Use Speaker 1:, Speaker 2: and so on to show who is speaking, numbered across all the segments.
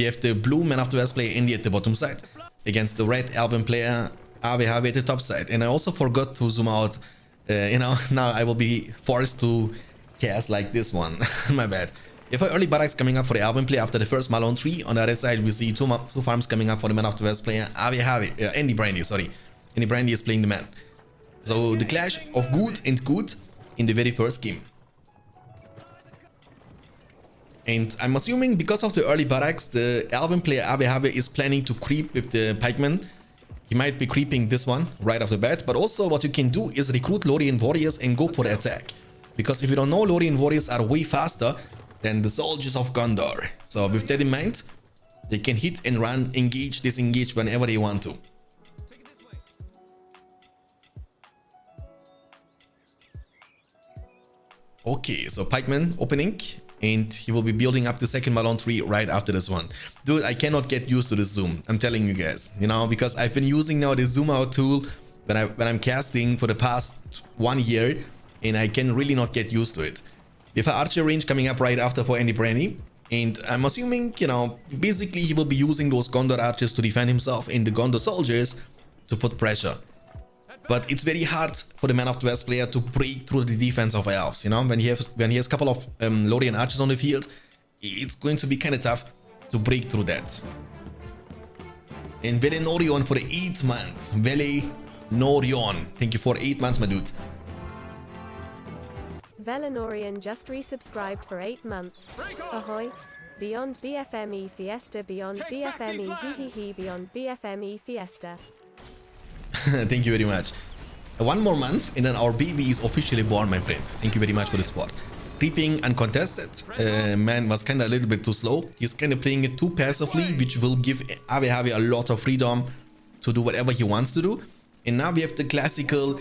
Speaker 1: We have the blue Man of the West player Andy at the bottom side against the red Elven player RWK at the top side. And I also forgot to zoom out. You know, now I will be forced to cast like this one. My bad. If early barracks coming up for the Elven player after the first Malone 3. On the other side, we see two farms coming up for the Man of the West player RWK. Andy Brandy, sorry. Andy Brandy is playing the man. So the clash of good and good in the very first game. And I'm assuming because of the early barracks, the Elven player RWK is planning to creep with the pikeman. He might be creeping this one right off the bat. But also what you can do is recruit Lothian warriors and go for the attack. Because if you don't know, Lothian warriors are way faster than the soldiers of Gondor. So with that in mind, they can hit and run, engage, disengage whenever they want to. Okay, so pikeman opening. And he will be building up the second Malone 3 right after this one. Dude, I cannot get used to this zoom. I'm telling you guys, you know, because I've been using now the zoom out tool when I'm casting for the past 1 year, and I can really not get used to it. We have an archer range coming up right after for Andy Brandy, and I'm assuming, you know, basically he will be using those Gondor archers to defend himself and the Gondor soldiers to put pressure. But it's very hard for the Man of the West player to break through the defense of Elves, you know, when he has a couple of Lothian archers on the field, it's going to be kind of tough to break through that. And Valenorion for the 8 months. Valenorion, thank you for 8 months, my dude.
Speaker 2: Valenorion just resubscribed for 8 months. Ahoy. Beyond BFME Fiesta, beyond BFME hehehe, beyond BFME Fiesta.
Speaker 1: Thank you very much. 1 more month and then our baby is officially born, my friend. Thank you very much for the support. Creeping uncontested. Man was kind of a little bit too slow. He's kind of playing it too passively, which will give RWK a lot of freedom to do whatever he wants to do. And now we have the classical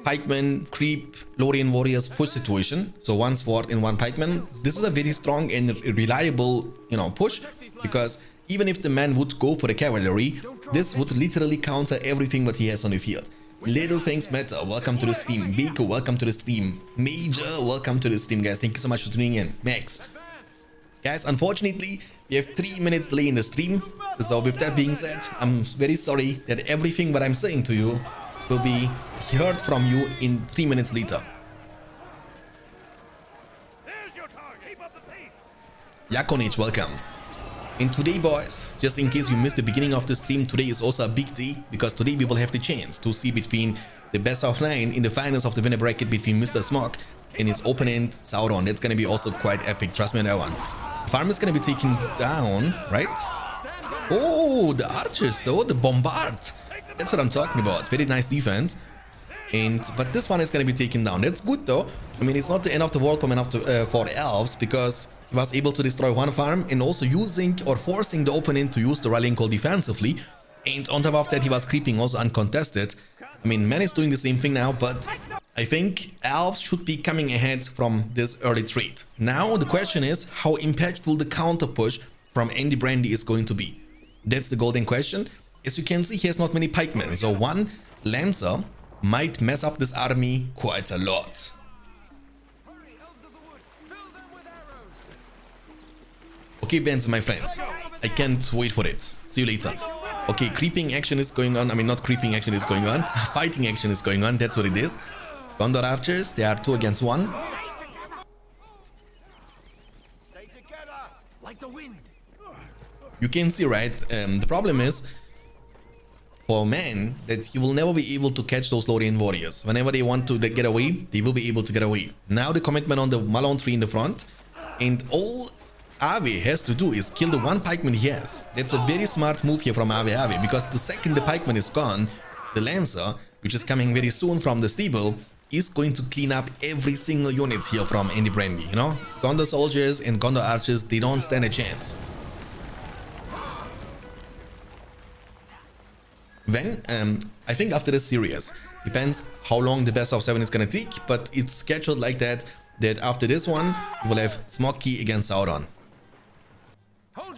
Speaker 1: pikeman, creep, Lothian warriors push situation. So 1 sword and 1 pikeman. This is a very strong and reliable, you know, push, because even if the man would go for the cavalry, this would literally counter everything that he has on the field. Little things matter. Welcome to the stream. Biko, welcome to the stream. Major, welcome to the stream, guys. Thank you so much for tuning in. Max. Guys, unfortunately, we have 3 minutes delay in the stream. So with that being said, I'm very sorry that everything that I'm saying to you will be heard from you in 3 minutes later. Yakonic, welcome. And today, boys, just in case you missed the beginning of the stream, today is also a big day, because today we will have the chance to see between the best of 9 in the finals of the winner bracket between Mr. Smog and his opponent Sauron. That's going to be also quite epic, trust me on that one. Farm is going to be taken down, right? Oh, the archers though, the bombard. That's what I'm talking about. Very nice defense. But this one is going to be taken down. That's good though. I mean, it's not the end of the world for Elves, because he was able to destroy 1 farm and also using or forcing the opponent to use the rallying call defensively. And on top of that, he was creeping also uncontested. I mean, man is doing the same thing now, but I think Elves should be coming ahead from this early trade. Now the question is how impactful the counter push from Andy Brandy is going to be. That's the golden question. As you can see, he has not many pikemen, so 1 lancer might mess up this army quite a lot. Okay, Benz, my friend, I can't wait for it. See you later. Okay, creeping action is going on. I mean, not creeping action is going on. Fighting action is going on. That's what it is. Gondor archers, they are 2 against 1. You can see, right? The problem is for man that he will never be able to catch those Lothian warriors. Whenever they want to get away, they will be able to get away. Now the commitment on the Malone 3 in the front, and all RW has to do is kill the 1 pikeman he has. That's a very smart move here from RW, because the second the pikeman is gone, the lancer, which is coming very soon from the stable, is going to clean up every single unit here from Andy Brandy, you know? Gondor soldiers and Gondor archers, they don't stand a chance. When, I think after this series, depends how long the best of 7 is gonna take, but it's scheduled like that after this one, we will have Smokey against Sauron.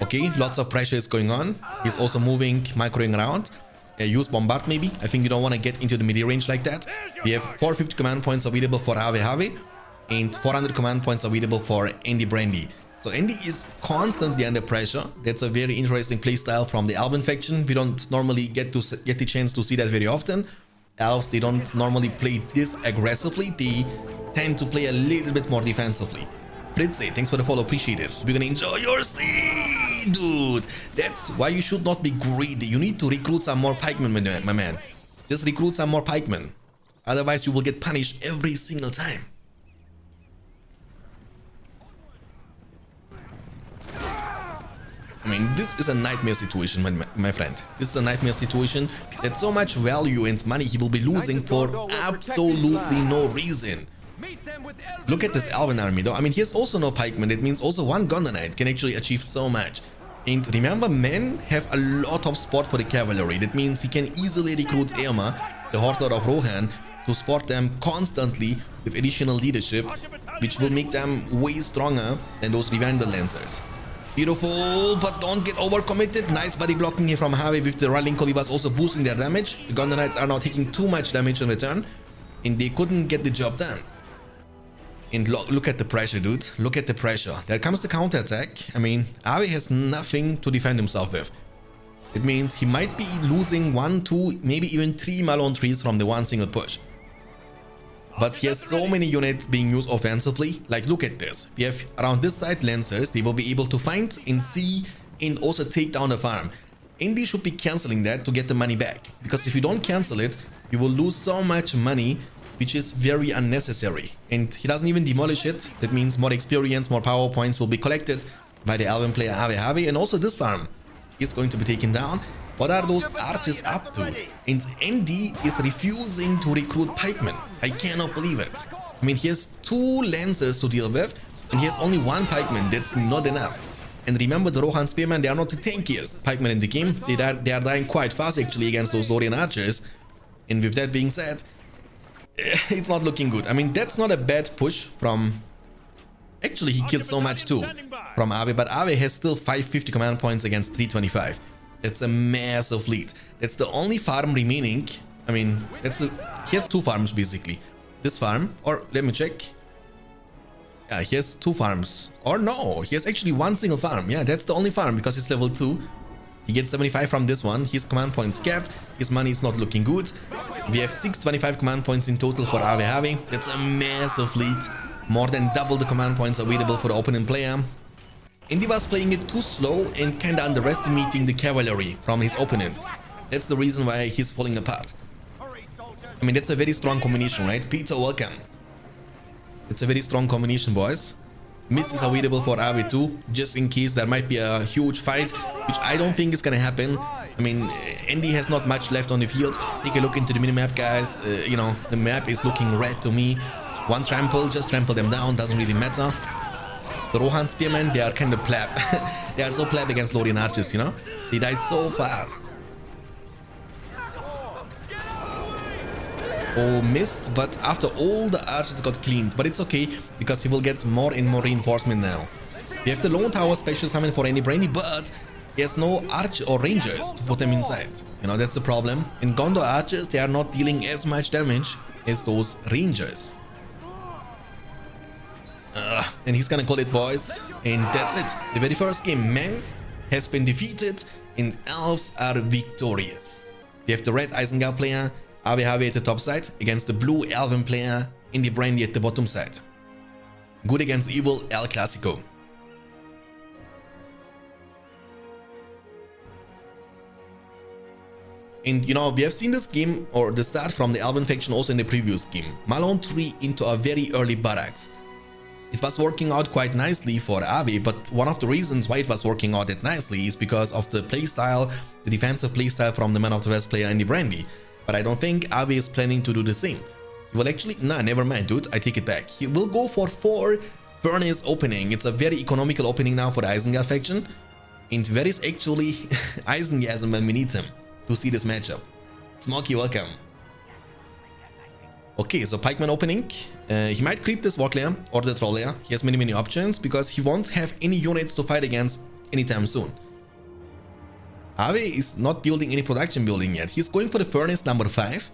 Speaker 1: Okay, lots of pressure is going on. He's also moving, microing around. Use bombard maybe. I think you don't want to get into the melee range like that. We have 450 command points available for RWK and 400 command points available for Andy Brandy. So Andy is constantly under pressure. That's a very interesting playstyle from the Elven faction. We don't normally get the chance to see that very often. Elves, they don't normally play this aggressively. They tend to play a little bit more defensively. Fritze, thanks for the follow, appreciate it. We're gonna enjoy your stay, dude. That's why you should not be greedy. You need to recruit some more pikemen, my man. Just recruit some more pikemen. Otherwise, you will get punished every single time. I mean, this is a nightmare situation, my friend. This is a nightmare situation. That's so much value and money he will be losing for absolutely no reason. Look at this Elven army though. I mean, he has also no pikemen. It means also one Gondor Knight can actually achieve so much. And remember, men have a lot of support for the cavalry. That means he can easily recruit Eomer, the Horse Lord of Rohan, to support them constantly with additional leadership, which will make them way stronger than those Rivendell Lancers. Beautiful, but don't get overcommitted. Nice body blocking here from Harvey with the Rolling Colibas also boosting their damage. The Gondor Knights are now taking too much damage in return, and they couldn't get the job done. And look at the pressure, dude. Look at the pressure. There comes the counterattack. I mean, Harvey has nothing to defend himself with. It means he might be losing 1, 2, maybe even 3 Malone trees from the one single push. But he has so many units being used offensively. Like, look at this. We have around this side Lancers. They will be able to find and see and also take down the farm. Indy should be cancelling that to get the money back. Because if you don't cancel it, you will lose so much money, which is very unnecessary. And he doesn't even demolish it. That means more experience, more power points will be collected by the Elven player Harvey. And also this farm is going to be taken down. What are those archers up to? And Andy is refusing to recruit pikemen. I cannot believe it. I mean, he has 2 Lancers to deal with, and he has only 1 pikeman. That's not enough. And remember, the Rohan Spearmen, they are not the tankiest pikemen in the game. They are dying quite fast, actually, against those Lorien archers. And with that being said, it's not looking good. I mean, that's not a bad push from... Actually, he killed so much too from Ave, but Ave has still 550 command points against 325. It's a massive lead. That's the only farm remaining. I mean, he has 2 farms basically. This farm, or let me check. Yeah, he has 2 farms. Or no, he has actually 1 single farm. Yeah, that's the only farm because it's level 2. He gets 75 from this one. His command points capped. His money is not looking good. We have 625 command points in total for Ave. That's a massive lead. More than double the command points available for the opponent player. Indy was playing it too slow and kinda underestimating the cavalry from his opponent. That's the reason why he's falling apart. I mean, that's a very strong combination, right? Peter, welcome. It's a very strong combination, boys. Mist is available for Ave too, just in case there might be a huge fight, which I don't think is gonna happen. I mean, Andy has not much left on the field. Take a look into the minimap, guys. You know, the map is looking red to me. One trample, just trample them down, doesn't really matter. The Rohan Spearmen, they are kind of pleb. They are so pleb against Lorien archers, you know? They die so fast. Oh, missed, but after all the archers got cleaned. But it's okay, because he will get more and more reinforcement now. We have the Lone Tower special summon for any Brandy, but he has no archer or rangers to put them inside. You know, that's the problem. In Gondor archers, they are not dealing as much damage as those rangers. And he's gonna call it, boys. And that's it. The very first game, man, has been defeated and Elves are victorious. We have the red Isengard player, Ave at the top side, against the blue Elven player, Indy Brandy at the bottom side. Good against evil, El Clasico. And you know, we have seen this game, or the start from the Elven faction also in the previous game. Malone 3 into a very early barracks. It was working out quite nicely for Ave, but one of the reasons why it was working out that nicely is because of the playstyle, the defensive playstyle from the Man of the West player Indy Brandy. But I don't think Ave is planning to do the same. He will actually... Nah, never mind, dude. I take it back. He will go for 4 Furnace opening. It's a very economical opening now for the Isengard faction. And where is actually Isengasm when we need him to see this matchup? Smoky, welcome. Okay, so Pikeman opening. He might creep this Warclair or the Troller. He has many options because he won't have any units to fight against anytime soon. Ave is not building any production building yet. He's going for the Furnace number 5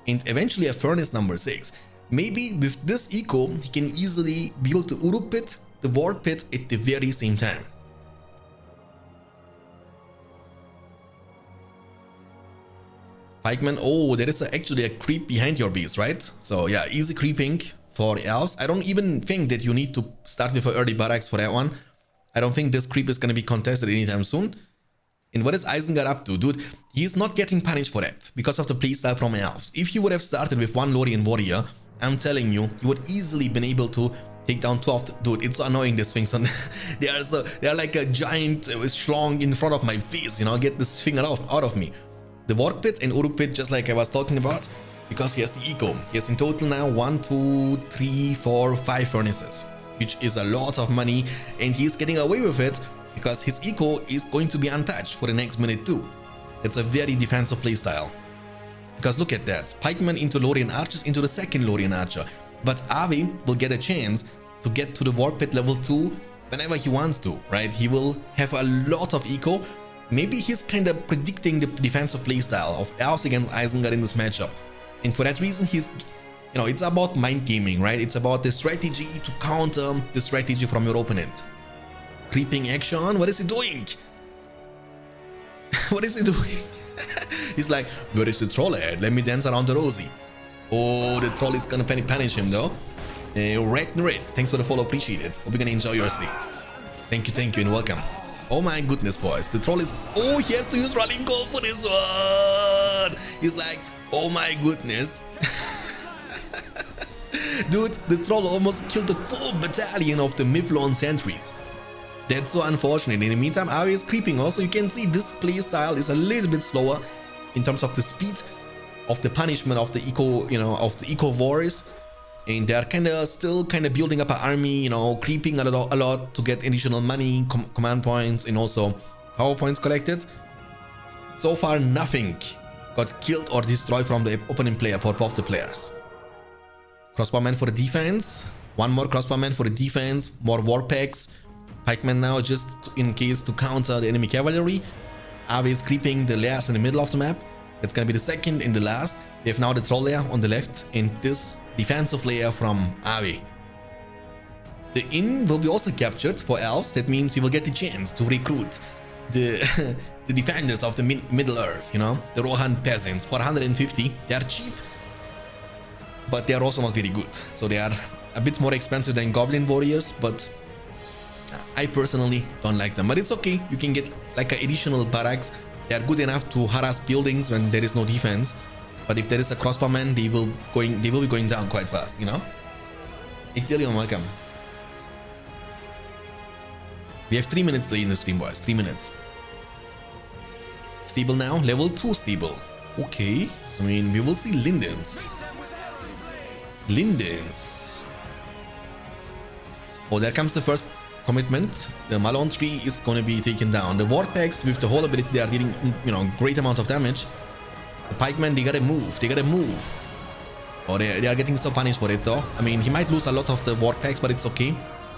Speaker 1: and eventually a Furnace number 6. Maybe with this eco, he can easily build the Uruk pit the Ward Pit at the very same time. Pikeman, oh, there is actually a creep behind your base, right? So yeah, easy creeping for Elves. I don't even think that you need to start with an early barracks for that one. I don't think this creep is going to be contested anytime soon. And what is Isengard up to? Dude, he's not getting punished for that because of the playstyle from Elves. If he would have started with one Lothian warrior, I'm telling you, he would easily been able to take down 12. Dude, it's so annoying, this thing. So they are like a giant schlong in front of my face, you know, get this thing out of me. The Ward Pit and Uruk Pit, just like I was talking about, because he has the eco. He has in total now 1, 2, 3, 4, 5 furnaces, which is a lot of money, and he's getting away with it because his eco is going to be untouched for the next minute too. It's a very defensive playstyle. Because look at that, Pikeman into Lothian archers into the second Lothian archer, but Avi will get a chance to get to the Ward Pit level 2 whenever he wants to, right? He will have a lot of eco. Maybe he's kind of predicting the defensive playstyle of Elves against Isengard in this matchup. And for that reason, he's, you know, it's about mind gaming, right? It's about the strategy to counter the strategy from your opponent. Creeping action, what is he doing? What is he doing? He's like, where is the troll at? Let me dance around the rosy. Oh, the troll is gonna punish him though. Red, thanks for the follow, appreciate it. Hope you're gonna enjoy your stay. Thank you, and welcome. Oh my goodness, boys. The troll is... Oh, he has to use running call for this one. He's like, oh my goodness. Dude, the troll almost killed the full battalion of the Miflon sentries. That's so unfortunate. In the meantime, Avi is creeping also. You can see this playstyle is a little bit slower in terms of the speed of the punishment of the eco, you know, of the eco warriors. And they're still building up an army, you know, creeping a lot to get additional money, command points, and also power points collected. So far, nothing got killed or destroyed from the opponent player for both the players. Crossbowman for the defense. One more crossbowman for the defense. More war packs. Pikeman now just in case to counter the enemy cavalry. Avi is creeping the layers in the middle of the map. That's gonna be the second and the last. We have now the troll layer on the left and this defensive layer from Avi. The inn will be also captured for Elves. That means he will get the chance to recruit the the defenders of the Middle Earth, you know, the Rohan peasants for 150. They are cheap, but they are also not very good. So they are a bit more expensive than Goblin warriors, but I personally don't like them. But it's okay. You can get like an additional barracks. They are good enough to harass buildings when there is no defense. But if there is a crossbowman, they will be going down quite fast, you know? Ictelion, welcome. We have 3 minutes delay in the stream, boys. 3 minutes. Stable now, level 2 stable. Okay. I mean, we will see Lindens. Oh, there comes the first commitment. The Malone tree is going to be taken down. The Ward Packs with the whole ability, they are dealing, you know, great amount of damage. The Pikemen, they gotta move. Oh, they are getting so punished for it though. I mean, he might lose a lot of the Ward Packs, but it's okay.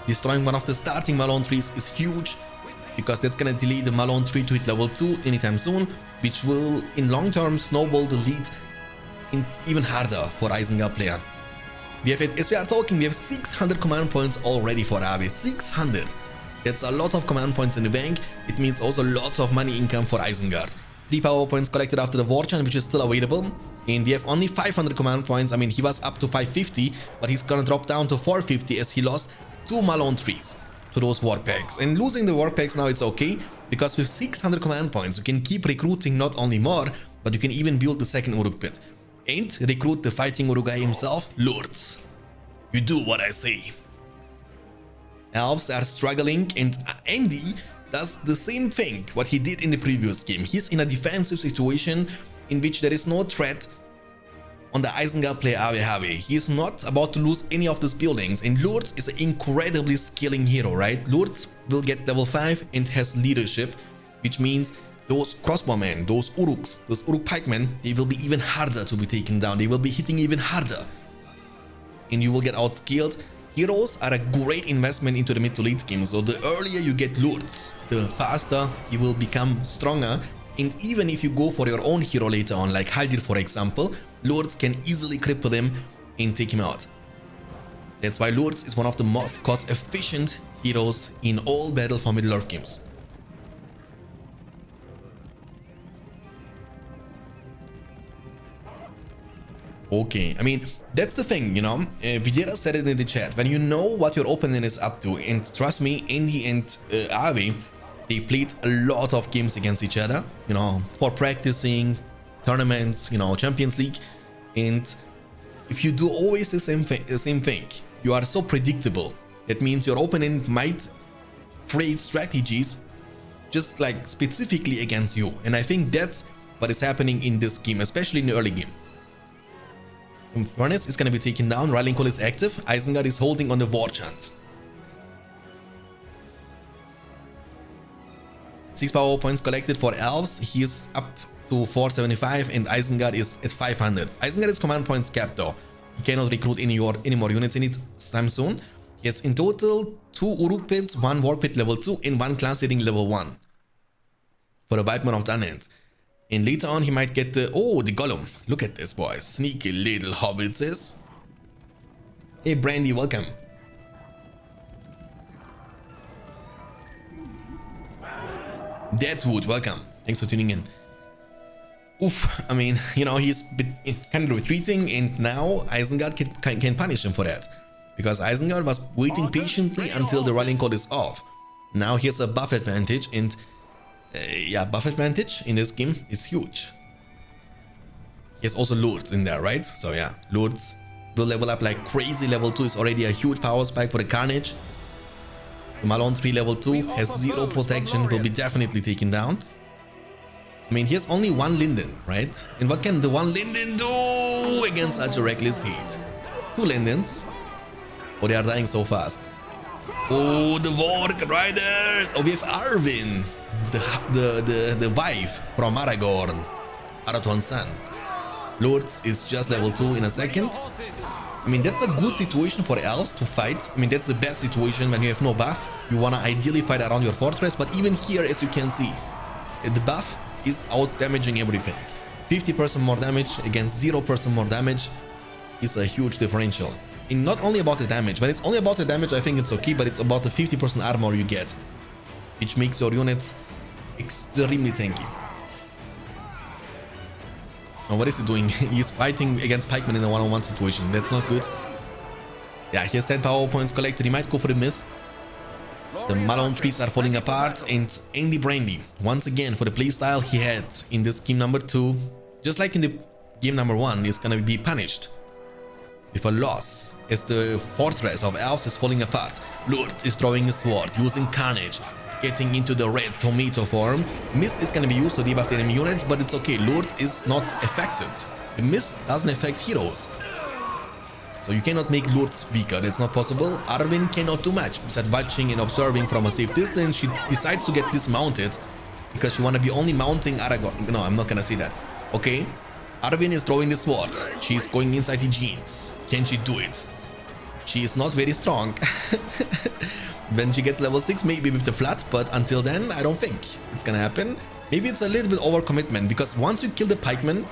Speaker 1: Destroying one of the starting Malone trees is huge, because that's gonna delay the Malone tree to hit level 2 anytime soon, which will in long term snowball the lead in even harder for Isengard player. We have it, as we are talking, we have 600 command points already for Avi. 600. That's a lot of command points in the bank. It means also lots of money income for Isengard. 3 power points collected after the war chant, which is still available. And we have only 500 command points. I mean, he was up to 550, but he's gonna drop down to 450 as he lost 2 Malone trees to those war packs. And losing the war packs now, it's okay, because with 600 command points, you can keep recruiting not only more, but you can even build the second Uruk pit. And recruit the fighting Urugai himself, Lords. You do what I say. Elves are struggling, and Andy does the same thing what he did in the previous game. He's in a defensive situation in which there is no threat on the Isengard player Avi. He is not about to lose any of these buildings, and Lourdes is an incredibly skilling hero, right? Lourdes will get level 5 and has leadership, which means those crossbowmen, those Uruks, those Uruk pikemen, they will be even harder to be taken down. They will be hitting even harder, and you will get outscaled. Heroes are a great investment into the mid to late game, so the earlier you get Lourdes, the faster you will become stronger. And even if you go for your own hero later on, like Haldir for example, Lourdes can easily cripple him and take him out. That's why Lourdes is one of the most cost efficient heroes in all Battle for Middle-earth games. Okay, I mean, that's the thing, you know. Videra said it in the chat. When you know what your opponent is up to, and trust me, Andy and Avi, they played a lot of games against each other, you know, for practicing, tournaments, you know, Champions League. And if you do always the same thing, you are so predictable. That means your opponent might create strategies just like specifically against you. And I think that's what is happening in this game, especially in the early game. Furnace is going to be taken down. Rallying Call is active. Isengard is holding on the war chance. 6 power points collected for Elves. He is up to 475 and Isengard is at 500. Isengard is command points capped though. He cannot recruit any more units in it time soon. He has in total 2 Uruk pits, 1 war pit level 2 and 1 class hitting level 1 for the Weidman of Dunhand. And later on he might get the Gollum. Look at this, boys. Sneaky little hobbitses. Hey Brandy, welcome. Deadwood, welcome. Thanks for tuning in. Oof, I mean, you know, he's kind of retreating and now Isengard can punish him for that. Because Isengard was waiting patiently until the rallying call is off. Now he has a buff advantage and yeah, buff advantage in this game is huge. He has also Lords in there, right? So yeah, Lords will level up like crazy. Level 2 is already a huge power spike for the Carnage. The Malone 3 level 2 has 0 protection, will be definitely taken down. I mean, he has only 1 Linden, right? And what can the 1 Linden do against such a reckless heat? 2 Lindens. Oh, they are dying so fast. Oh, the Vork Riders! Oh, we have Arwen, the wife from Aragorn, Arathorn's son. Lords is just level 2 in a second. I mean, that's a good situation for Elves to fight. I mean, that's the best situation when you have no buff. You wanna ideally fight around your fortress, but even here, as you can see, the buff is out damaging everything. 50% more damage against 0% more damage is a huge differential. And not only about the damage. When it's only about the damage, I think it's okay, but it's about the 50% armor you get, which makes your units extremely tanky. Now, what is he doing? He's fighting against pikemen in a one-on-one situation. That's not good. Yeah, he has 10 power points collected. He might go for the mist. The Malone trees are falling apart. And Andy Brandy, once again, for the playstyle he had in this game number 2, just like in the game number 1, is gonna be punished with a loss as the fortress of Elves is falling apart. Lurtz is throwing his sword, using Carnage, getting into the red tomato form. Mist is gonna be used to debuff the enemy units, but it's okay. Lurtz is not affected. The mist doesn't affect heroes, so you cannot make Lurtz weaker. That's not possible. Arwen cannot do much besides watching and observing from a safe distance. She decides to get dismounted because she wanna be only mounting Aragorn. No, I'm not gonna say that. Okay, Arwen is throwing the sword. She's going inside the jeans. Can she do it? She is not very strong. When she gets level 6, maybe with the flood, but until then, I don't think it's gonna happen. Maybe it's a little bit overcommitment, because once you kill the pikemen,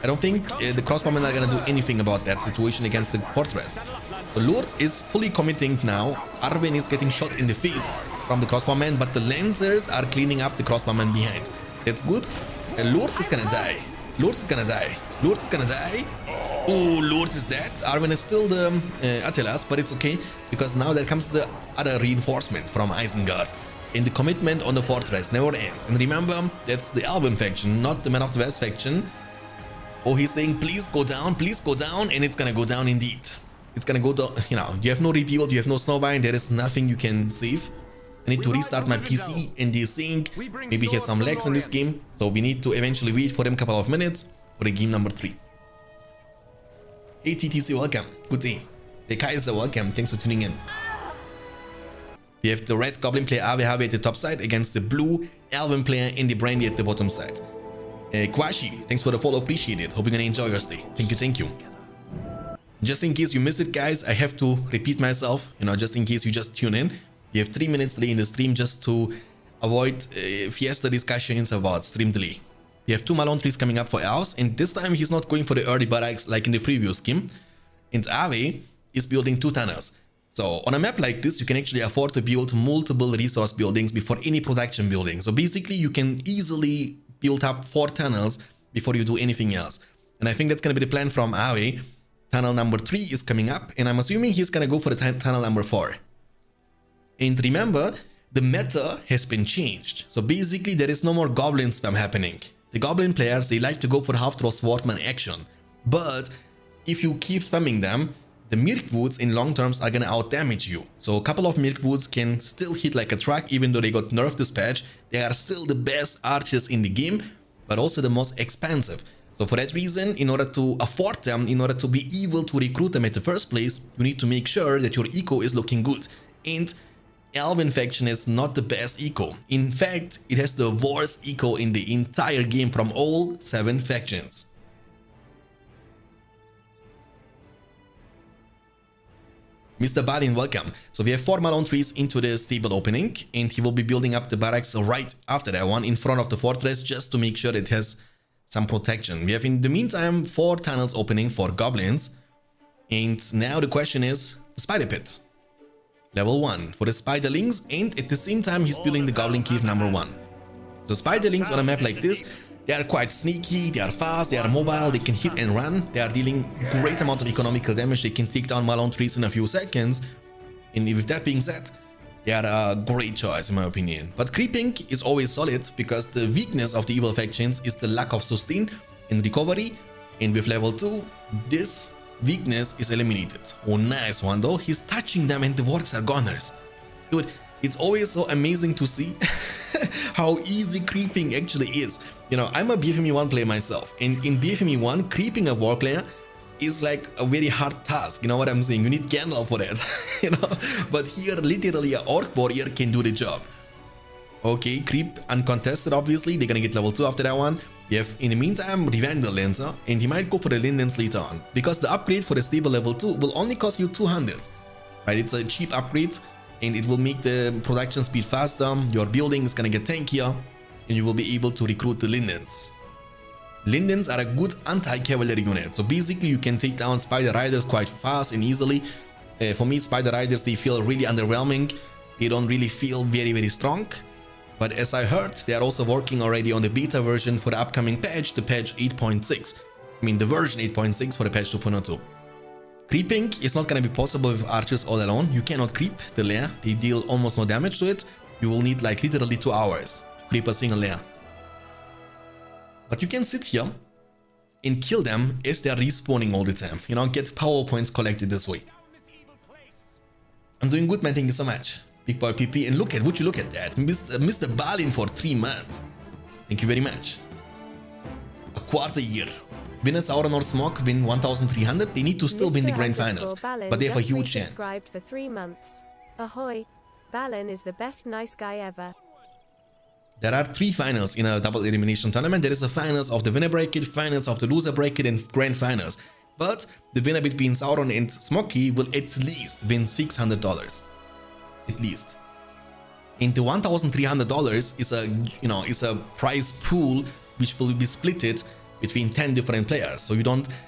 Speaker 1: I don't think the crossbowmen are gonna do anything about that situation against the fortress. So Lurtz is fully committing now. Arwen is getting shot in the face from the crossbowmen, but the lancers are cleaning up the crossbowmen behind. That's good. Lurtz is gonna die. Lurtz is gonna die. Lurtz is gonna die. Oh, Lurtz is dead. Arwen is still the Attilas, but it's okay, because now there comes the other reinforcement from Isengard. And the commitment on the fortress never ends. And remember, that's the Elven faction, not the Man of the West faction. Oh, he's saying, please go down, and it's gonna go down indeed. It's gonna go down, you know, you have no rebuild, you have no snowbind, there is nothing you can save. I need to restart my PC and desync. Maybe he has some lags in this game, so we need to eventually wait for them a couple of minutes for the game number 3. Hey TTC, welcome. Good day. The Kaiser, welcome. Thanks for tuning in. We have the red Goblin player AWHW at the top side against the blue Elven player in the Brandy at the bottom side. Kwashi, thanks for the follow, appreciate it. Hope you're gonna enjoy your stay. Thank you. Just in case you missed it, guys, I have to repeat myself, you know, just in case you just tune in. We have 3 minutes delay in the stream just to avoid fiesta discussions about stream delay. We have 2 Malone trees coming up for Elves, and this time he's not going for the early barracks like in the previous game. And Ave is building 2 tunnels. So on a map like this, you can actually afford to build multiple resource buildings before any production building. So basically you can easily build up 4 tunnels before you do anything else. And I think that's going to be the plan from Awe. Tunnel number 3 is coming up, and I'm assuming he's going to go for the tunnel number 4. And remember, the meta has been changed. So basically there is no more goblin spam happening. The goblin players, they like to go for half-throw swordsman action. But if you keep spamming them, the Mirkwoods in long terms are gonna out-damage you. So a couple of Mirkwoods can still hit like a truck even though they got nerfed this patch. They are still the best archers in the game, but also the most expensive. So for that reason, in order to afford them, in order to be able to recruit them at the first place, you need to make sure that your eco is looking good. And Elven faction is not the best eco. In fact, it has the worst eco in the entire game from all 7 factions. Mr. Balin, welcome. So we have 4 Malone trees into the stable opening, and he will be building up the barracks right after that one in front of the fortress just to make sure it has some protection. We have in the meantime 4 tunnels opening for goblins, and now the question is the spider pit. Level 1 for the spiderlings, and at the same time he's building the goblin cave number 1. So spiderlings on a map like this, they are quite sneaky, they are fast, they are mobile, they can hit and run, they are dealing great amount of economical damage, they can take down Malone trees in a few seconds. And with that being said, they are a great choice in my opinion. But creeping is always solid because the weakness of the evil factions is the lack of sustain and recovery, and with level 2 this weakness is eliminated. Oh, nice one though, he's touching them and the works are goners. Dude, it's always so amazing to see how easy creeping actually is. You know, I'm a BFME 1 player myself, and in BFME 1 creeping a war player is like a very hard task. You know what I'm saying? You need Gandalf for that. You know, but here literally an orc warrior can do the job. Okay, creep uncontested, obviously they're gonna get level 2 after that one. We have in the meantime Revender Lancer, and he might go for the Lindens later on because the upgrade for the stable level 2 will only cost you 200, right? It's a cheap upgrade and it will make the production speed faster. Your building is gonna get tankier and you will be able to recruit the Lindens. Lindens are a good anti-cavalry unit, so basically you can take down Spider Riders quite fast and easily. For me, Spider Riders, they feel really underwhelming. They don't really feel very strong. But as I heard, they are also working already on the beta version for the upcoming patch, the patch 8.6. I mean the version 8.6 for the patch 2.02. Creeping is not going to be possible with archers all alone. You cannot creep the lair, they deal almost no damage to it. You will need like literally 2 hours to creep a single lair. But you can sit here and kill them as they are respawning all the time. You know, get power points collected this way. I'm doing good, man, thank you so much. Big boy PP, and would you look at that? Mr. Balin for 3 months. Thank you very much. A quarter year. Win a Sauron or Smog, win 1,300. They need to still win the grand finals, but they have a huge chance.
Speaker 2: Subscribed for 3 months. Ahoy! Balin is the best nice guy ever.
Speaker 1: There are 3 finals in a double elimination tournament. There is a finals of the winner bracket, finals of the loser bracket, and grand finals. But the winner between Sauron and Smokey will at least win $600. At least. And the $1,300 is a prize pool which will be splitted between 10 different players. So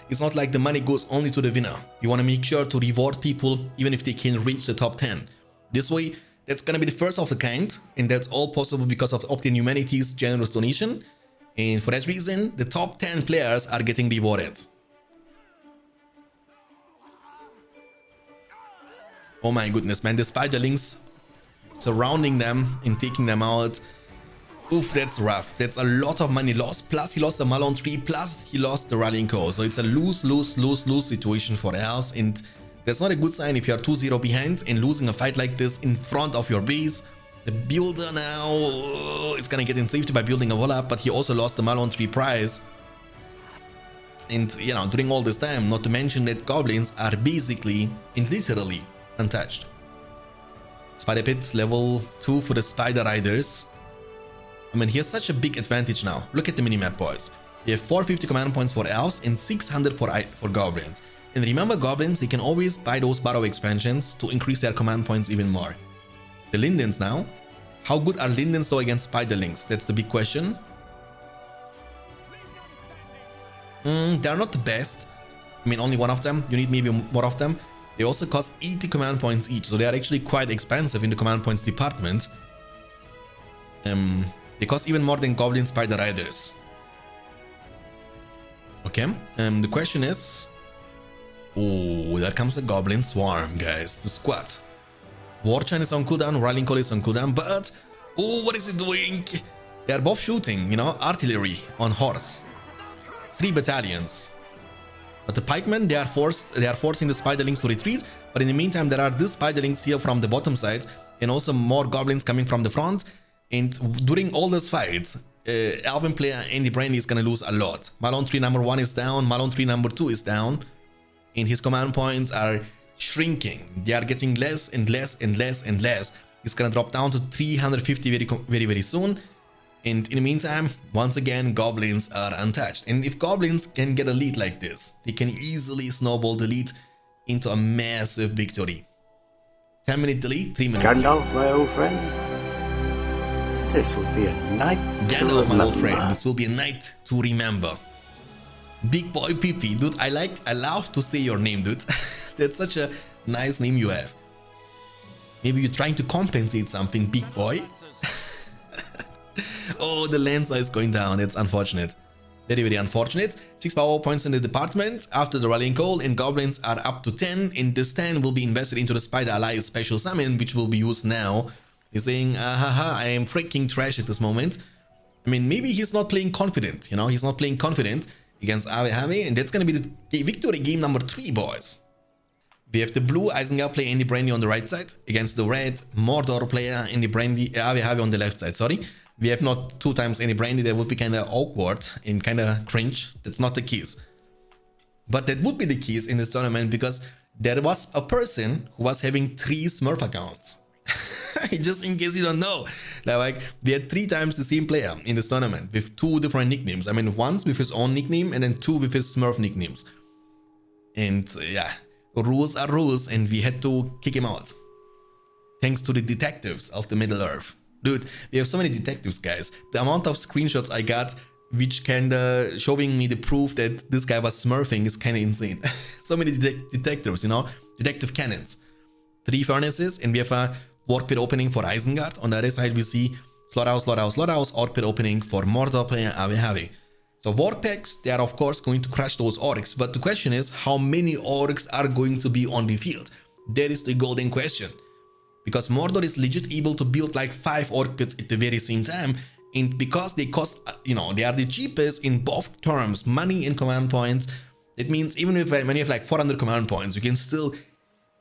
Speaker 1: it's not like the money goes only to the winner. You want to make sure to reward people even if they can reach the top 10. This way, that's gonna be the first of the kind, and that's all possible because of Optin Humanity's generous donation. And for that reason, the top 10 players are getting rewarded. Oh my goodness, man, the spiderlings surrounding them and taking them out. Oof, that's rough. That's a lot of money lost. Plus he lost the Malone tree, plus he lost the rallying call. So it's a lose situation for the Elves, and that's not a good sign if you are 2-0 behind and losing a fight like this in front of your base. The builder now is gonna get in safety by building a wall up, but he also lost the Malone tree prize. And you know, during all this time, not to mention that goblins are basically and literally untouched. Spider pit level 2 for the Spider Riders. I mean, he has such a big advantage now. Look at the minimap, boys. We have 450 command points for Elves and 600 for Goblins. And remember, Goblins, they can always buy those Barrow expansions to increase their command points even more. The Lindens now. How good are Lindens though against Spiderlings? That's the big question. They're not the best. I mean, only one of them. You need maybe more of them. They also cost 80 command points each, so they are actually quite expensive in the command points department. They cost even more than Goblin Spider Riders. Okay, the question is... Oh, there comes a Goblin Swarm, guys. The squad. War Chant is on cooldown, Rallying Call is on cooldown, but... Oh, what is it doing? They are both shooting, you know, artillery on horse. 3 battalions. But the pikemen, they are forcing the spiderlings to retreat. But in the meantime, there are these spiderlings here from the bottom side, and also more goblins coming from the front. And during all these fights, Elven player Andy Brandy is gonna lose a lot. Malone 3 number 1 is down, Malone 3 number 2 is down, and his command points are shrinking. They are getting less and less and less and less. It's gonna drop down to 350 very soon. And in the meantime, once again, goblins are untouched. And if goblins can get a lead like this, they can easily snowball the lead into a massive victory. 10-minute delay, 3 minutes.
Speaker 3: Gandalf, my old friend. This will be a night to remember.
Speaker 1: Gandalf, my old friend, this will be a night to remember. Big Boy PP, dude, I love to say your name, dude. That's such a nice name you have. Maybe you're trying to compensate something, Big Boy. Oh, the Lancer is going down. It's unfortunate. Very unfortunate. 6 power points in the department after the rallying call, and goblins are up to 10. And this 10 will be invested into the Spider Alliance special summon, which will be used now. He's saying, I am freaking trash at this moment. I mean, maybe he's not playing confident, you know, he's not playing confident against Ave, and that's gonna be the victory game number 3, boys. We have the blue Isengard player Andy Brandy on the right side against the red Mordor player Andy Brandy Ave on the left side. Sorry, we have not 2 times Andy Brandy. That would be kind of awkward and kind of cringe. That's not the case, but that would be the case in this tournament because there was a person who was having 3 Smurf accounts. Just in case you don't know, like we had 3 times the same player in this tournament with 2 different nicknames. I mean, once with his own nickname and then 2 with his Smurf nicknames. And yeah, rules are rules, and we had to kick him out. Thanks to the detectives of the Middle Earth. Dude, we have so many detectives, guys. The amount of screenshots I got which kinda showing me the proof that this guy was smurfing is kinda insane. So many detectives, you know, detective cannons. 3 furnaces, and we have a Orc Pit opening for Isengard. On the other side, we see Slaughterhouse, Orc Pit opening for Mordor player Ave. So War Packs, they are of course going to crush those orcs, but the question is, how many orcs are going to be on the field? That is the golden question. Because Mordor is legit able to build like 5 Orc Pits at the very same time, and because they cost, you know, they are the cheapest in both terms, money and command points. It means even if when you have like 400 command points, you can still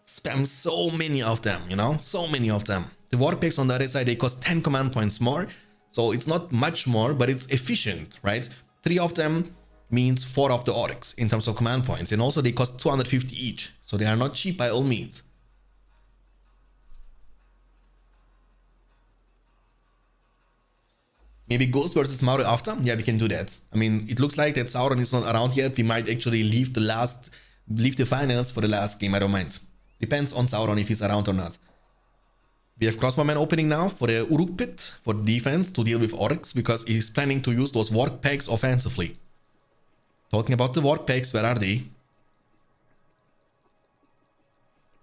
Speaker 1: spam so many of them, you know, so many of them. The War Packs on the other side, they cost 10 command points more, so it's not much more, but it's efficient, right? 3 of them means 4 of the orcs in terms of command points, and also they cost 250 each, so they are not cheap by all means. Maybe Ghost versus Mario after? Yeah, we can do that. I mean, it looks like that Sauron is not around yet. We might actually leave the finals for the last game. I don't mind. Depends on Sauron if he's around or not. We have Crossbowman opening now for the Uruk Pit for defense to deal with orcs, because he's planning to use those Warp Packs offensively. Talking about the Warp Packs, where are they?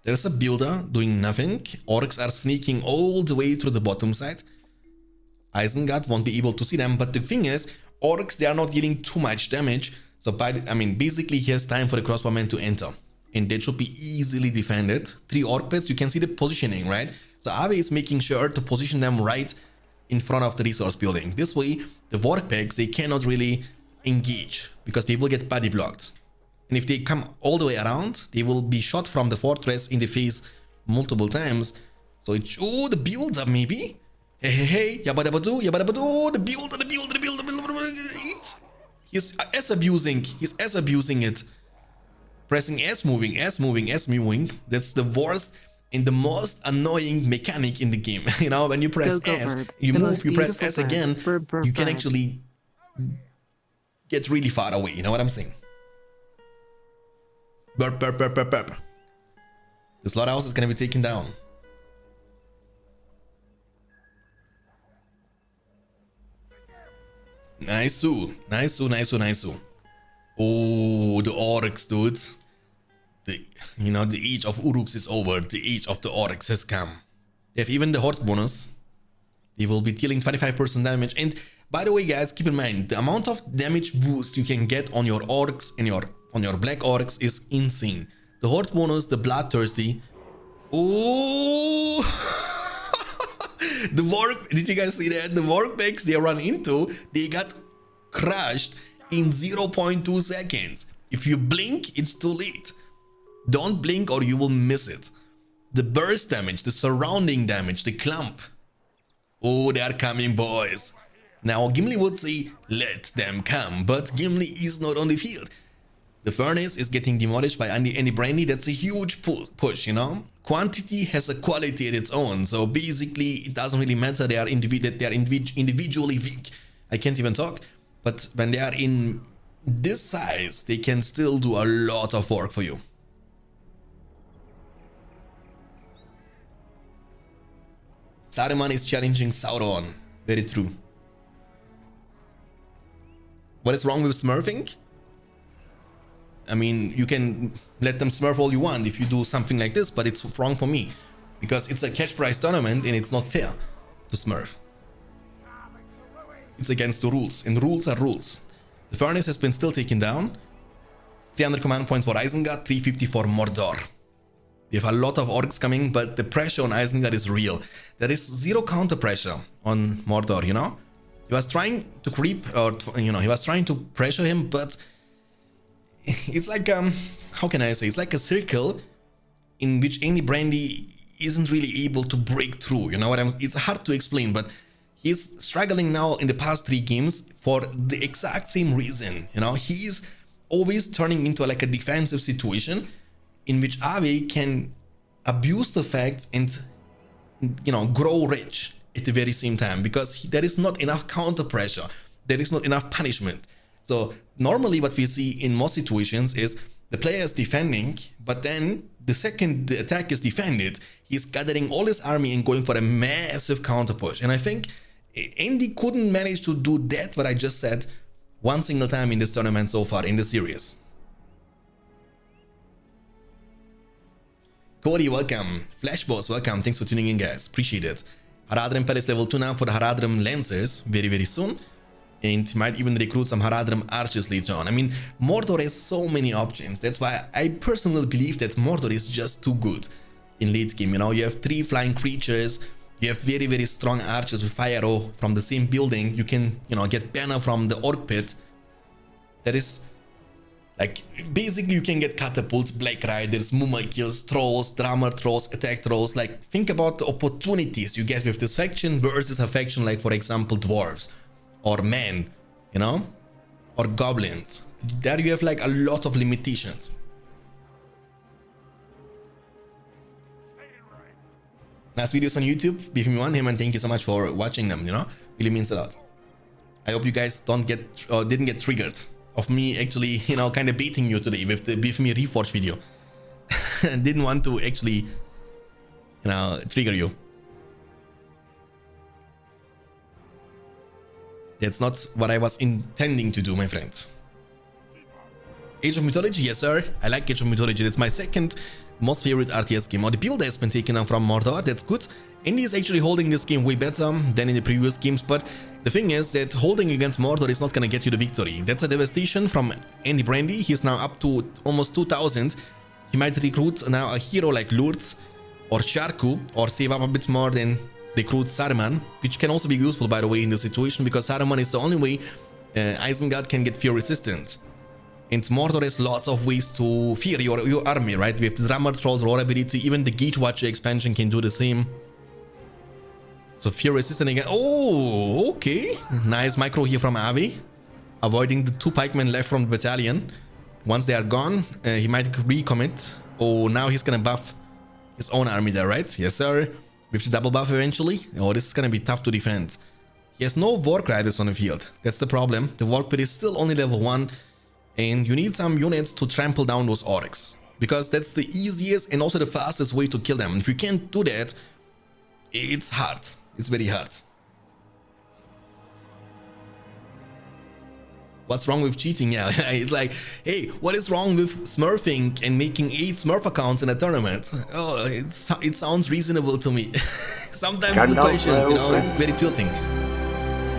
Speaker 1: There's a builder doing nothing. Orcs are sneaking all the way through the bottom side. Isengard won't be able to see them, but the thing is, orcs, they are not dealing too much damage. So basically he has time for the Crossbowman to enter, and that should be easily defended. 3 Orc Pits, you can see the positioning, right? So Ave is making sure to position them right in front of the resource building. This way, the Warp Packs, they cannot really engage because they will get body blocked. And if they come all the way around, they will be shot from the fortress in the face multiple times. So it's, oh, the builder maybe? Hey, yabba dabba doo, the builder, eat. He's S abusing it. Pressing S moving. That's the worst and the most annoying mechanic in the game. You know, when you press S, you move, you press S again, you can actually get really far away. You know what I'm saying? Burp. The slaughterhouse is gonna be taken down. Nice. Oh, the orcs, dude. the age of Uruks is over. The age of the Orcs has come. They have even the Horde bonus. They will be dealing 25% damage. And by the way, guys, keep in mind the amount of damage boost you can get on your Orcs and on your Black Orcs is insane. The Horde bonus, the Bloodthirsty. Oh, the work. Did you guys see that? The work packs they run into, they got crushed in 0.2 seconds. If you blink, it's too late. Don't blink or you will miss it. The burst damage, the surrounding damage, the clump. Oh, they are coming, boys. Now, Gimli would say, let them come, but Gimli is not on the field. The furnace is getting demolished by Andy Brandy. That's a huge push, you know. Quantity has a quality at its own, so basically it doesn't really matter they are individually weak. I can't even talk, but when they are in this size, they can still do a lot of work for you. Saruman is challenging Sauron. Very true. What is wrong with smurfing? I mean, you can let them smurf all you want if you do something like this, but it's wrong for me because it's a cash prize tournament and it's not fair to smurf. It's against the rules, and rules are rules. The furnace has been still taken down. 300 command points for Isengard, 350 for Mordor. We have a lot of orcs coming, but the pressure on Isengard is real. There is zero counter pressure on Mordor, you know? He was trying to creep, or, you know, he was trying to pressure him, but it's like, how can I say? It's like a circle in which Andy Brandy isn't really able to break through, you know what it's hard to explain, but he's struggling now in the past 3 games for the exact same reason, you know? He's always turning into like a defensive situation in which Ave can abuse the fact and, you know, grow rich at the very same time because there is not enough counter pressure, there is not enough punishment. So normally what we see in most situations is the player is defending, but then the second the attack is defended, he's gathering all his army and going for a massive counter push. And I think Andy couldn't manage to do that, what I just said, one single time in this tournament so far in the series. Cody, welcome. Flashboss, welcome. Thanks for tuning in, guys. Appreciate it. Haradrim Palace level 2 now for the Haradrim Lancers very, very soon. And might even recruit some Haradrim Archers later on. I mean, Mordor has so many options. That's why I personally believe that Mordor is just too good in late game. You know, you have 3 flying creatures. You have very, very strong archers with fire arrow from the same building. You can, you know, get banner from the orc pit. That is... like, basically you can get catapults, black riders, mumikils, trolls, drummer trolls, attack trolls. Like, think about the opportunities you get with this faction versus a faction like, for example, dwarves or men, you know, or goblins. There you have like a lot of limitations. Nice videos on YouTube, BFME 1, and thank you so much for watching them, you know, really means a lot. I hope you guys didn't get triggered of me actually, you know, kind of baiting you today with the BFME Reforged video. Didn't want to actually, you know, trigger you. That's not what I was intending to do, my friends. Age of Mythology, yes sir, I like Age of Mythology. That's my second most favorite RTS game. Or the build has been taken out from Mordor, that's good. Andy is actually holding this game way better than in the previous games, but the thing is that holding against Mordor is not gonna get you the victory. That's a devastation from Andy Brandy. He's now up to almost 2000. He might recruit now a hero like Lourdes or Sharku, or save up a bit more than recruit Saruman, which can also be useful, by the way, in this situation, because Saruman is the only way Isengard can get fear resistant. And Mordor has lots of ways to fear your army, right? We have the Drummer Trolls, Roar ability, even the Gate Watcher expansion can do the same. So fear resistant again. Oh, okay. Nice micro here from Avi. Avoiding the 2 pikemen left from the battalion. Once they are gone, he might recommit. Oh, now he's gonna buff his own army there, right? Yes, sir. With the double buff eventually. Oh, this is gonna be tough to defend. He has no Warg Riders on the field. That's the problem. The Warg Pit is still only level 1. And you need some units to trample down those orcs. Because that's the easiest and also the fastest way to kill them. And if you can't do that, it's hard. It's very hard. What's wrong with cheating? Yeah, it's like, hey, what is wrong with smurfing and making 8 smurf accounts in a tournament? Oh, it sounds reasonable to me. Sometimes the questions, you know, it's very tilting.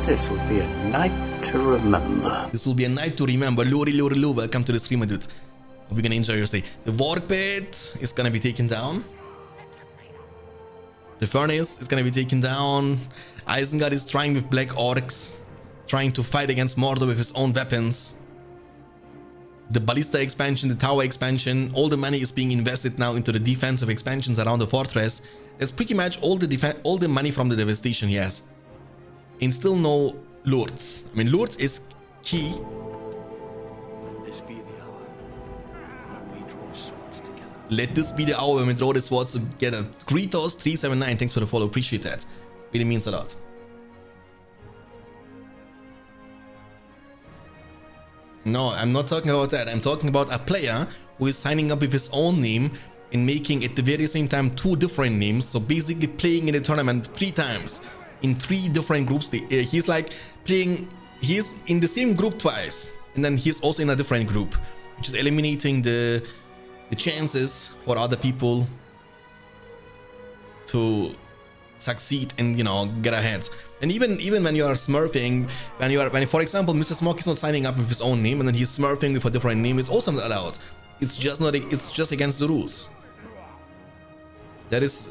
Speaker 3: This will be a night to remember.
Speaker 1: This will be a night to remember. Lori, welcome to the stream, my dude. Hope you're gonna enjoy your stay. The Warp Pit is gonna be taken down. The Furnace is gonna be taken down. Isengard is trying with Black Orcs, trying to fight against Mordor with his own weapons. The Ballista expansion, the Tower expansion, all the money is being invested now into the defensive expansions around the fortress. That's pretty much all the money from the devastation he has. And still no Lords. I mean, Lords is key.
Speaker 3: Let this be the hour when we draw swords together.
Speaker 1: Let this be the hour when we draw the swords together. Kritos379, thanks for the follow. Appreciate that. Really means a lot. No, I'm not talking about that. I'm talking about a player who is signing up with his own name and making at the very same time 2 different names. So basically playing in the tournament 3 times in 3 different groups. He's like playing, he's in the same group twice, and then he's also in a different group, which is eliminating the chances for other people to succeed and, you know, get ahead. And even when you are smurfing, when for example Mr. Smoke is not signing up with his own name and then he's smurfing with a different name, it's also not allowed. It's just against the rules. That is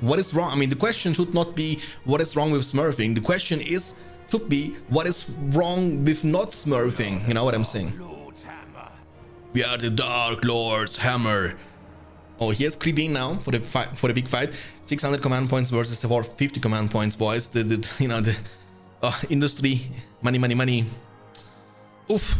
Speaker 1: what is wrong. I mean, the question should not be what is wrong with smurfing. The question should be what is wrong with not smurfing. You know what I'm saying? We are the Dark Lord's hammer. Oh, here's Creeping now for the big fight. 600 command points versus 450 command points, boys. The industry money. Oof.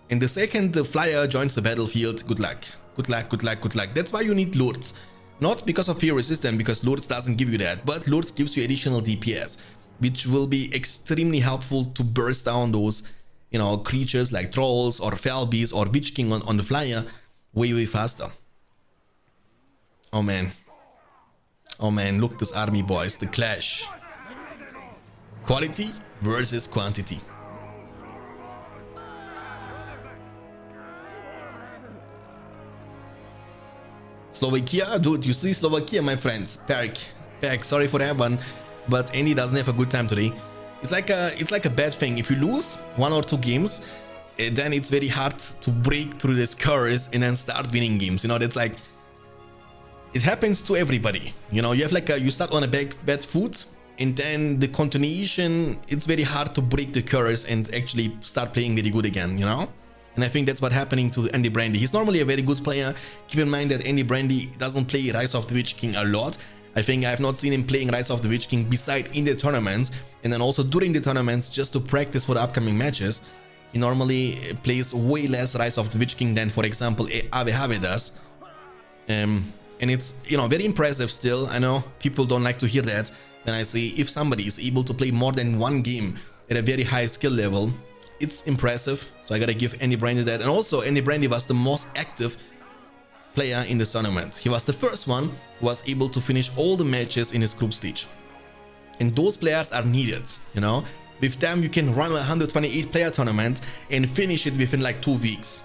Speaker 1: And the second the flyer joins the battlefield, good luck. That's why you need Lords. Not because of fear resistance, because Lords doesn't give you that, but Lords gives you additional DPS, which will be extremely helpful to burst down those, you know, creatures like trolls or Felbees or Witch King on the flyer way faster. Oh man, look this army, boys. The clash. Quality versus quantity. Slovakia, dude, you see Slovakia, my friends. Perk, sorry for that one, but Andy doesn't have a good time today. It's like a bad thing. If you lose 1 or 2 games, then it's very hard to break through this curse and then start winning games. You know, that's like, it happens to everybody. You know, you have like you start on a bad foot, and then the continuation, it's very hard to break the curse and actually start playing very good again, you know? And I think that's what's happening to Andy Brandy. He's normally a very good player. Keep in mind that Andy Brandy doesn't play Rise of the Witch King a lot. I think I have not seen him playing Rise of the Witch King beside in the tournaments, and then also during the tournaments just to practice for the upcoming matches. He normally plays way less Rise of the Witch King than, for example, Ave does. And it's, you know, very impressive still. I know people don't like to hear that when I say if somebody is able to play more than 1 game at a very high skill level, it's impressive. So I gotta give Andy Brandy that. And also Andy Brandy was the most active player in this tournament. He was the first one who was able to finish all the matches in his group stage. And those players are needed, you know. With them you can run a 128 player tournament and finish it within like 2 weeks.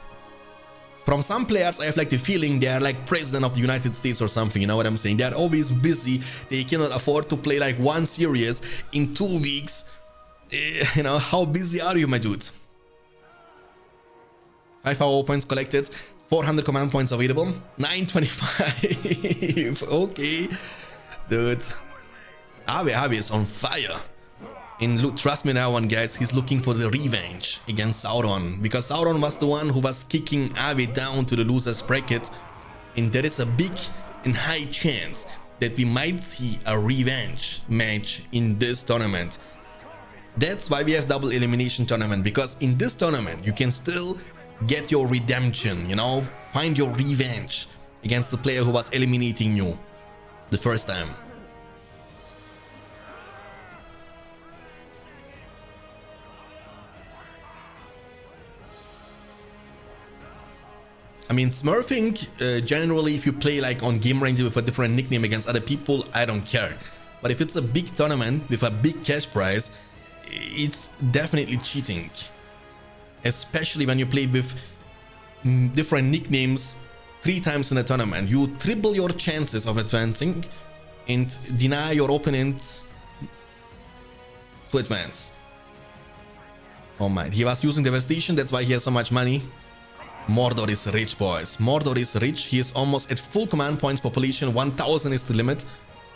Speaker 1: From some players, I have like the feeling they are like president of the United States or something, you know what I'm saying? They are always busy, they cannot afford to play like 1 series in 2 weeks. You know, how busy are you, my dude? 5 power points collected, 400 command points available, 925. Okay, dude. Ave is on fire. And look, trust me now one, guys, he's looking for the revenge against Sauron, because Sauron was the one who was kicking Ave down to the losers bracket, and there is a big and high chance that we might see a revenge match in this tournament. That's why we have double elimination tournament, because in this tournament you can still get your redemption, you know, find your revenge against the player who was eliminating you the first time. I mean, smurfing, generally, if you play like on Game Ranger with a different nickname against other people, I don't care. But if it's a big tournament with a big cash prize, it's definitely cheating. especially when you play with different nicknames 3 times in a tournament. You triple your chances of advancing and deny your opponent to advance. Oh my, he was using devastation, that's why he has so much money. Mordor is rich, boys. Mordor is rich. He is almost at full command points population. 1000 is the limit.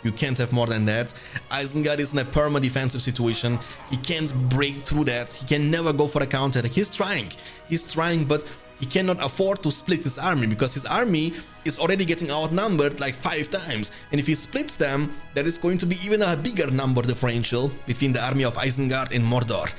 Speaker 1: You can't have more than that. Isengard is in a perma defensive situation. He can't break through that. He can never go for a counter. He's trying, but he cannot afford to split his army because his army is already getting outnumbered like 5 times. And if he splits them, there is going to be even a bigger number differential between the army of Isengard and Mordor.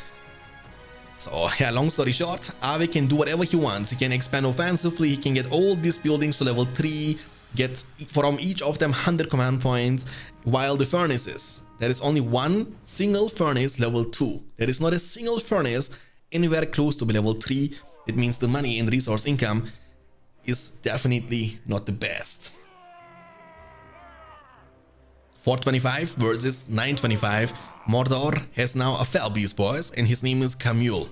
Speaker 1: So yeah, long story short, Ave can do whatever he wants. He can expand offensively, he can get all these buildings to level 3, get from each of them 100 command points, while the furnaces, there is only one single furnace level 2. There is not a single furnace anywhere close to level 3. It means the money and resource income is definitely not the best. 425 versus 925. Mordor has now a fell beast, boys, and his name is Camule.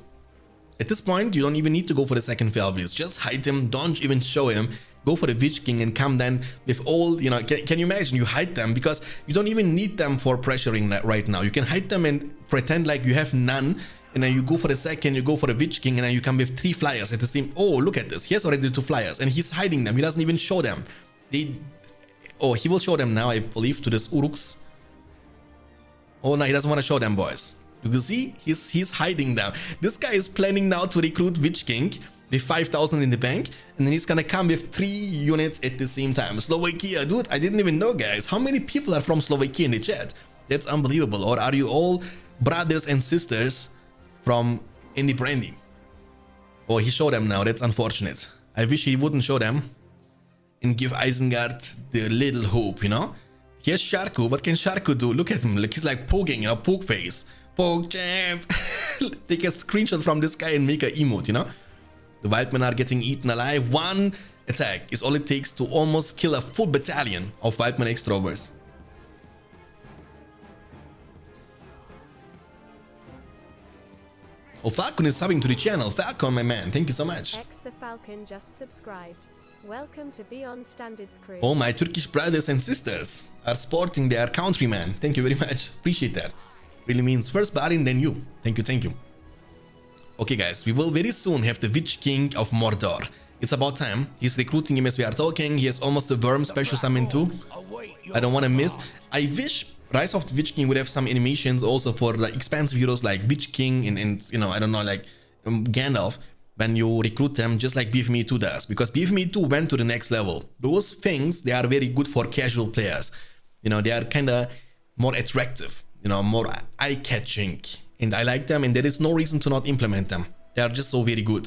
Speaker 1: At this point, you don't even need to go for the second fell beast. Just hide him, don't even show him. Go for the Witch King and come then with all, you know, can you imagine? You hide them because you don't even need them for pressuring right now. You can hide them and pretend like you have none, and then you go for the second, you go for the Witch King, and then you come with 3 flyers at the same. Oh, look at this. He has already 2 flyers, and he's hiding them. He doesn't even show them. Oh, he will show them now, I believe, to this Uruks. Oh no, he doesn't want to show them, boys. You can see he's hiding them. This guy is planning now to recruit Witch King with 5,000 in the bank, and then he's gonna come with 3 units at the same time. Slovakia, dude, I didn't even know, guys. How many people are from Slovakia in the chat? That's unbelievable. Or are you all brothers and sisters from Indie Brandy? Oh, he showed them now. That's unfortunate. I wish he wouldn't show them and give Isengard the little hope, you know? Here's Sharku. What can Sharku do? Look at him. Look, he's like poking, you know, poke face. Poke champ. Take a screenshot from this guy and make an emote, you know? The Wildmen are getting eaten alive. 1 attack is all it takes to almost kill a full battalion of Wildmen Extrovers. Oh, Falcon is subbing to the channel. Falcon, my man, thank you so much.
Speaker 2: X the Falcon just subscribed. Welcome to Beyond Standards crew.
Speaker 1: Oh, my Turkish brothers and sisters are sporting their countryman. Thank you very much. Appreciate that. Really means first Barin, then you. Thank you, thank you. Okay, guys, we will very soon have the Witch King of Mordor. It's about time. He's recruiting him as we are talking. He has almost a Worm special summon too. I don't want to miss. I wish Rise of the Witch King would have some animations also for the expansive heroes like Witch King and you know, I don't know, like Gandalf. When you recruit them, just like BFME 2 does, because BFME 2 went to the next level. Those things, they are very good for casual players. You know, they are kind of more attractive, you know, more eye-catching, and I like them, and there is no reason to not implement them. They are just so very good.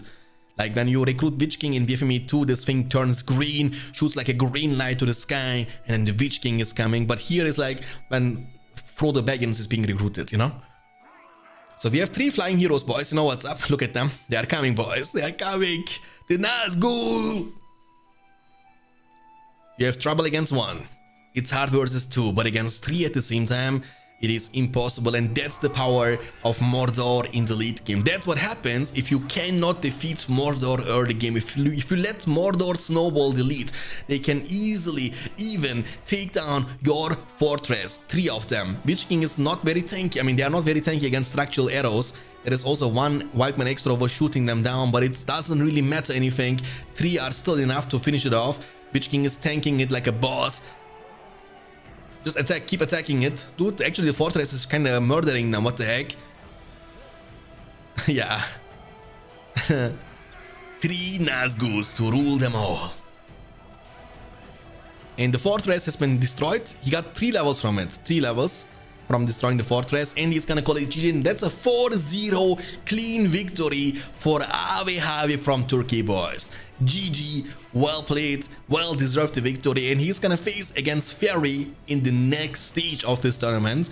Speaker 1: Like when you recruit Witch King in BFME 2, this thing turns green, shoots like a green light to the sky, and then the Witch King is coming. But here is like when Frodo Baggins is being recruited, you know? So we have 3 flying heroes, boys. You know what's up? Look at them. They are coming, boys. They are coming. The Nazgul. You have trouble against 1. It's hard versus 2, but against 3 at the same time, it is impossible. And that's the power of Mordor in the late game. That's what happens if you cannot defeat Mordor early game. If you let Mordor snowball the lead, they can easily even take down your fortress. 3 of them. Witch King is not very tanky. I mean, they are not very tanky against structural arrows. There is also 1 Wildman Extrovert shooting them down, but it doesn't really matter anything. 3 are still enough to finish it off. Witch King is tanking it like a boss. Just attack, keep attacking it. Dude, actually the fortress is kind of murdering them, what the heck? Yeah. 3 Nazgûls to rule them all. And the fortress has been destroyed. He got 3 levels from it. 3 levels from destroying the fortress. And he's gonna call it GG. And that's a 4-0 clean victory for Ave from Turkey, boys. GG, well played, well deserved the victory, and he's gonna face against Fairy in the next stage of this tournament.